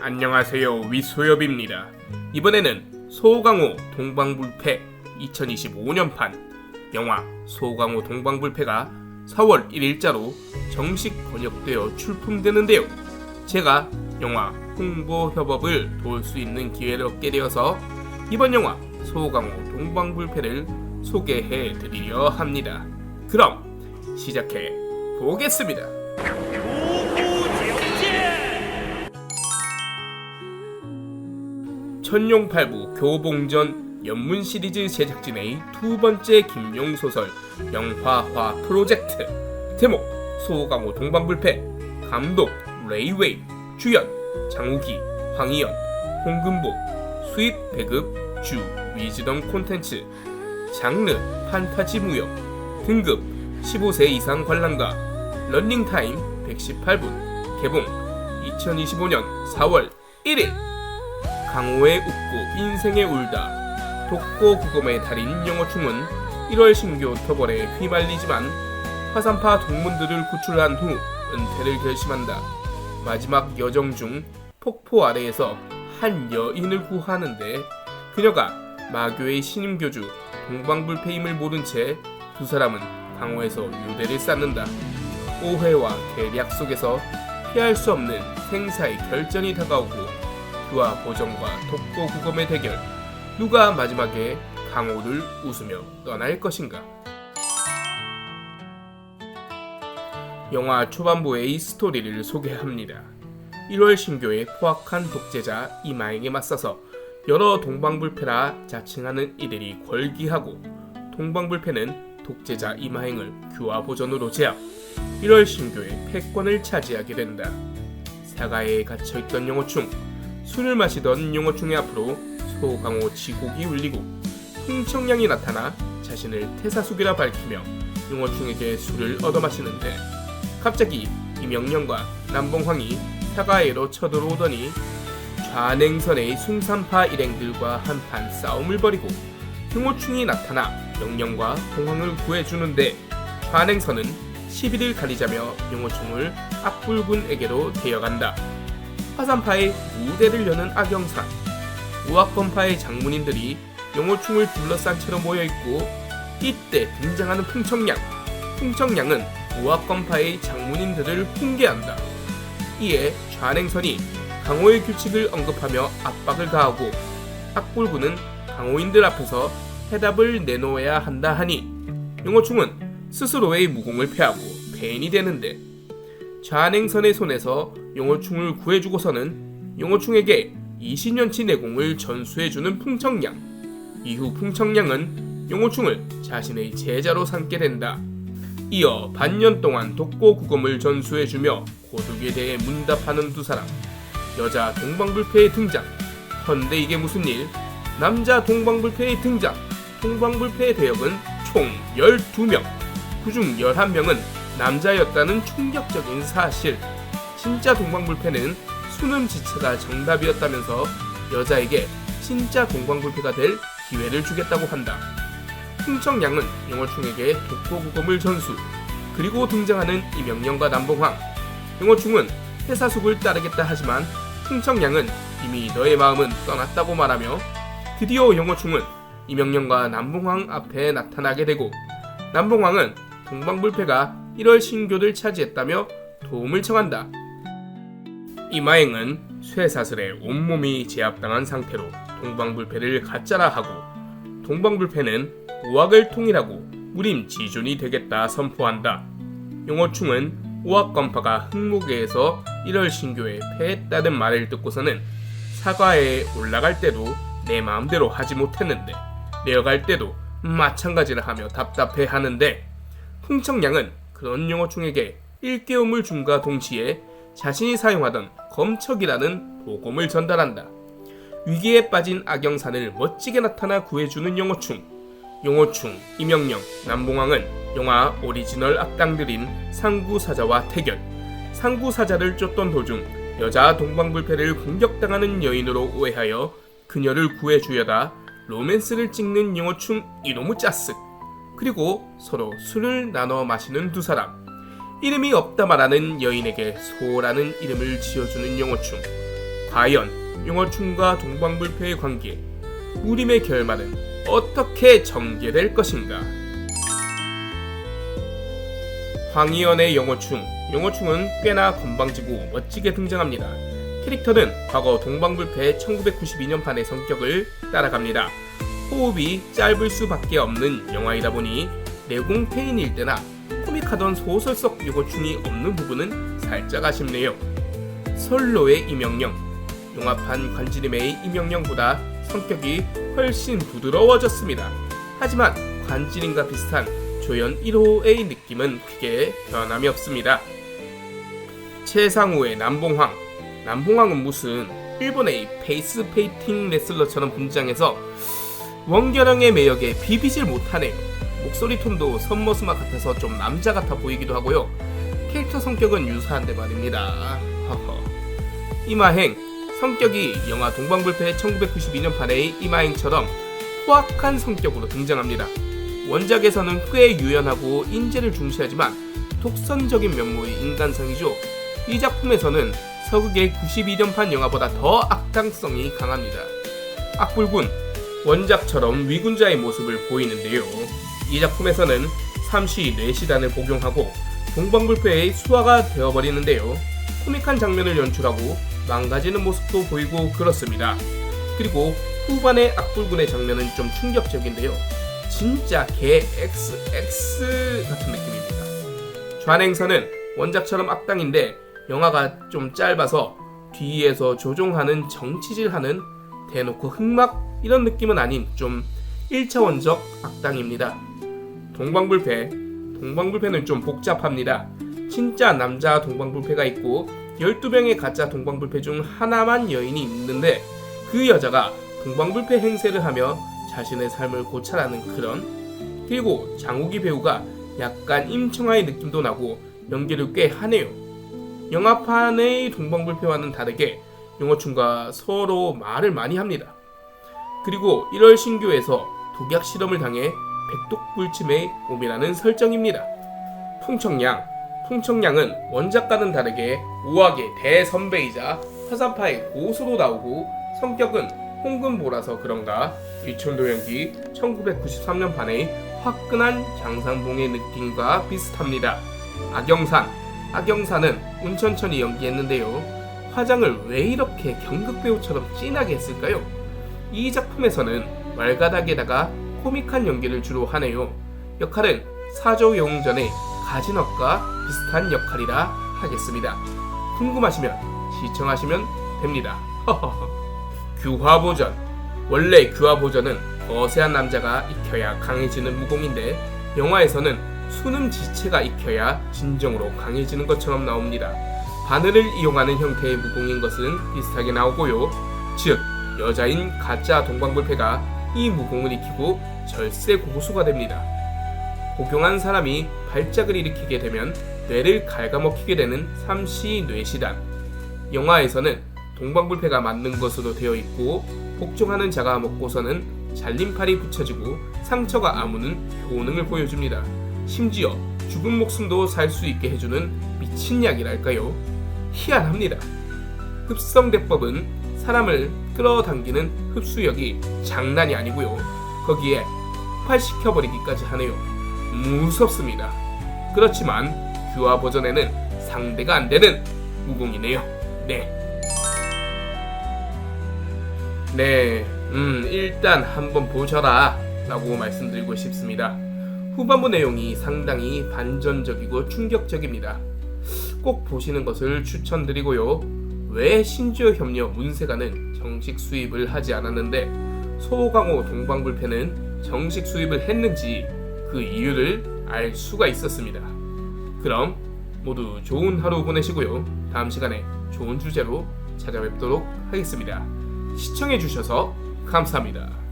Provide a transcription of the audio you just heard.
안녕하세요, 위소엽입니다. 이번에는 소강호 동방불패 2025년판 영화 소강호 동방불패가 4월 1일자로 정식 번역되어 출품되는데요. 제가 영화 홍보 협업을 도울 수 있는 기회를 얻게 되어서 이번 영화 소강호 동방불패를 소개해 드리려 합니다. 그럼 시작해 보겠습니다. 천룡팔부 교봉전 연문 시리즈 제작진의 두 번째 김용 소설 영화화 프로젝트. 제목 소강호 동방불패. 감독 레이웨이. 주연 장우기, 황희연, 홍금보. 수입 배급 주 위즈덤 콘텐츠. 장르 판타지 무협. 등급 15세 이상 관람가. 런닝타임 118분. 개봉 2025년 4월 1일. 강호의 웃고 인생에 울다. 독고구검의 달인 영호충은 1월 신교 터벌에 휘말리지만 화산파 동문들을 구출한 후 은퇴를 결심한다. 마지막 여정 중 폭포 아래에서 한 여인을 구하는데 그녀가 마교의 신임교주 동방불패임을 모른 채 두 사람은 강호에서 유대를 쌓는다. 오해와 계략 속에서 피할 수 없는 생사의 결전이 다가오고 그와 보정과 독고구검의 대결. 누가 마지막에 강호를 웃으며 떠날 것인가. 영화 초반부의 스토리를 소개합니다. 1월 신교에 포악한 독재자 이마행에 맞서서 여러 동방불패라 자칭하는 이들이 걸기하고 동방불패는 독재자 이마행을 규화보전으로 제압. 1월 신교의 패권을 차지하게 된다. 사가에 갇혀있던 영호충. 술을 마시던 영호충의 앞으로 소강호 지곡이 울리고 흥청량이 나타나 자신을 태사숙이라 밝히며 영호충에게 술을 얻어마시는데 갑자기 이명령과 남봉황이 사가해로 쳐들어오더니 좌냉선의 숭산파 일행들과 한판 싸움을 벌이고 영호충이 나타나 명령과 봉황을 구해주는데 좌냉선은 시비를 가리자며 영호충을 악불군에게로 데려간다. 화산파의 무대를 여는 악영산. 우악검파의 장문인들이 영호충을 둘러싼 채로 모여있고 이때 등장하는 풍청량. 풍청량은 우악검파의 장문인들을 훈계한다. 이에 좌냉선이 강호의 규칙을 언급하며 압박을 가하고 악불군은 강호인들 앞에서 해답을 내놓아야 한다 하니 영호충은 스스로의 무공을 패하고 폐인이 되는데 좌냉선의 손에서 영호충을 구해주고서는 영호충에게 20년치 내공을 전수해주는 풍청량. 이후 풍청량은 영호충을 자신의 제자로 삼게 된다. 이어 반년 동안 독고구검을 전수해주며 고독에 대해 문답하는 두 사람. 여자 동방불패의 등장. 헌데 이게 무슨 일? 남자 동방불패의 등장. 동방불패의 대역은 총 12명. 그중 11명은 남자였다는 충격적인 사실. 진짜 동방불패는 수능 지체가 정답이었다면서 여자에게 진짜 동방불패가 될 기회를 주겠다고 한다. 풍청량은 영호충에게 독고구검을 전수. 그리고 등장하는 이명령과 남봉황. 영호충은 태사숙을 따르겠다 하지만 풍청량은 이미 너의 마음은 떠났다고 말하며 드디어 영호충은 이명령과 남봉황 앞에 나타나게 되고 남봉황은 동방불패가 1월 신교를 차지했다며 도움을 청한다. 이마행은 쇠사슬에 온몸이 제압당한 상태로 동방불패를 가짜라 하고 동방불패는 우악을 통일하고 무림지존이 되겠다 선포한다. 영호충은 우악검파가 흑무계에서 1월 신교에 패했다는 말을 듣고서는 사과에 올라갈 때도 내 마음대로 하지 못했는데 내려갈 때도 마찬가지를 하며 답답해하는데 풍청량은 그런 영호충에게 일깨움을 줌과 동시에 자신이 사용하던 검척이라는 도검을 전달한다. 위기에 빠진 악영산을 멋지게 나타나 구해주는 영호충. 영호충, 이명령, 남봉황은 영화 오리지널 악당들인 상구사자와 태결. 상구사자를 쫓던 도중 여자 동방불패를 공격당하는 여인으로 오해하여 그녀를 구해주려다 로맨스를 찍는 영호충 이노무 짜스. 그리고 서로 술을 나눠 마시는 두 사람. 이름이 없다 말하는 여인에게 소라는 이름을 지어주는 영호충. 과연 용어충과 동방불패의 관계, 무림의 결말은 어떻게 전개될 것인가? 황희연의 영어충은 꽤나 건방지고 멋지게 등장합니다. 캐릭터는 과거 동방불패 1992년판의 성격을 따라갑니다. 호흡이 짧을 수밖에 없는 영화이다 보니 내공 페인일 때나 코믹하던 소설 속 영어충이 없는 부분은 살짝 아쉽네요. 솔로의 이명령, 영화판 관지림의 이명령보다 성격이 훨씬 부드러워졌습니다. 하지만 관지림과 비슷한 조연 1호의 느낌은 크게 변함이 없습니다. 최상우의 남봉황은 무슨 일본의 페이스 페이팅 레슬러처럼 분장해서 원결형의 매력에 비비질 못하네요. 목소리 톤도 선머스마 같아서 좀 남자 같아 보이기도 하고요. 캐릭터 성격은 유사한데 말입니다. 이마행, 성격이 영화 동방불패 1992년판의 이마행처럼 포악한 성격으로 등장합니다. 원작에서는 꽤 유연하고 인재를 중시하지만 독선적인 면모의 인간상이죠. 이 작품에서는 서극의 92년판 영화보다 더 악당성이 강합니다. 악불군, 원작처럼 위군자의 모습을 보이는데요. 이 작품에서는 삼시 뇌시단을 복용하고 동방불패의 수하가 되어버리는데요. 코믹한 장면을 연출하고 망가지는 모습도 보이고 그렇습니다. 그리고 후반의 악불군의 장면은 좀 충격적인데요. 진짜 개 XX 같은 느낌입니다. 좌냉선은 원작처럼 악당인데 영화가 좀 짧아서 뒤에서 조종하는 정치질하는 대놓고 흑막 이런 느낌은 아닌 좀 1차원적 악당입니다. 동방불패는 좀 복잡합니다. 진짜 남자 동방불패가 있고 12명의 가짜 동방불패 중 하나만 여인이 있는데 그 여자가 동방불패 행세를 하며 자신의 삶을 고찰하는 그런, 그리고 장욱이 배우가 약간 임청아의 느낌도 나고 연기를 꽤 하네요. 영화판의 동방불패와는 다르게 용어충과 서로 말을 많이 합니다. 그리고 1월 신교에서 독약 실험을 당해 백독불침에 오미라는 설정입니다. 풍청량은 원작과는 다르게 우악의 대선배이자 화산파의 고수로 나오고 성격은 홍금보라서 그런가 이촌도 연기 1993년판의 화끈한 장상봉의 느낌과 비슷합니다. 악영산은 운천천이 연기했는데요. 화장을 왜 이렇게 경극배우처럼 진하게 했을까요? 이 작품에서는 말가닥에다가 코믹한 연기를 주로 하네요. 역할은 사조용전의 가진업과 비슷한 역할이라 하겠습니다. 궁금하시면 시청하시면 됩니다. 규화보전, 원래 규화보전은 거세한 남자가 익혀야 강해지는 무공인데 영화에서는 수능지체가 익혀야 진정으로 강해지는 것처럼 나옵니다. 바늘을 이용하는 형태의 무공인 것은 비슷하게 나오고요. 즉 여자인 가짜 동방불패가 이 무공을 익히고 절세 고수가 됩니다. 복용한 사람이 발작을 일으키게 되면 뇌를 갉아먹히게 되는 삼시 뇌시단. 영화에서는 동방불패가 맞는 것으로 되어 있고 복종하는 자가 먹고서는 잘림팔이 붙여지고 상처가 아무는 효능을 보여줍니다. 심지어 죽은 목숨도 살 수 있게 해주는 미친 약이랄까요? 희한합니다. 흡성대법은 사람을 끌어당기는 흡수력이 장난이 아니고요. 거기에 폭발시켜버리기까지 하네요. 무섭습니다. 그렇지만 규화 버전에는 상대가 안되는 무공이네요. 일단 한번 보셔라 라고 말씀드리고 싶습니다. 후반부 내용이 상당히 반전적이고 충격적입니다. 꼭 보시는 것을 추천드리고요. 왜 신주어 협력 문세가는 정식 수입을 하지 않았는데 소강호 동방불패는 정식 수입을 했는지 그 이유를 알 수가 있었습니다. 그럼 모두 좋은 하루 보내시고요. 다음 시간에 좋은 주제로 찾아뵙도록 하겠습니다. 시청해주셔서 감사합니다.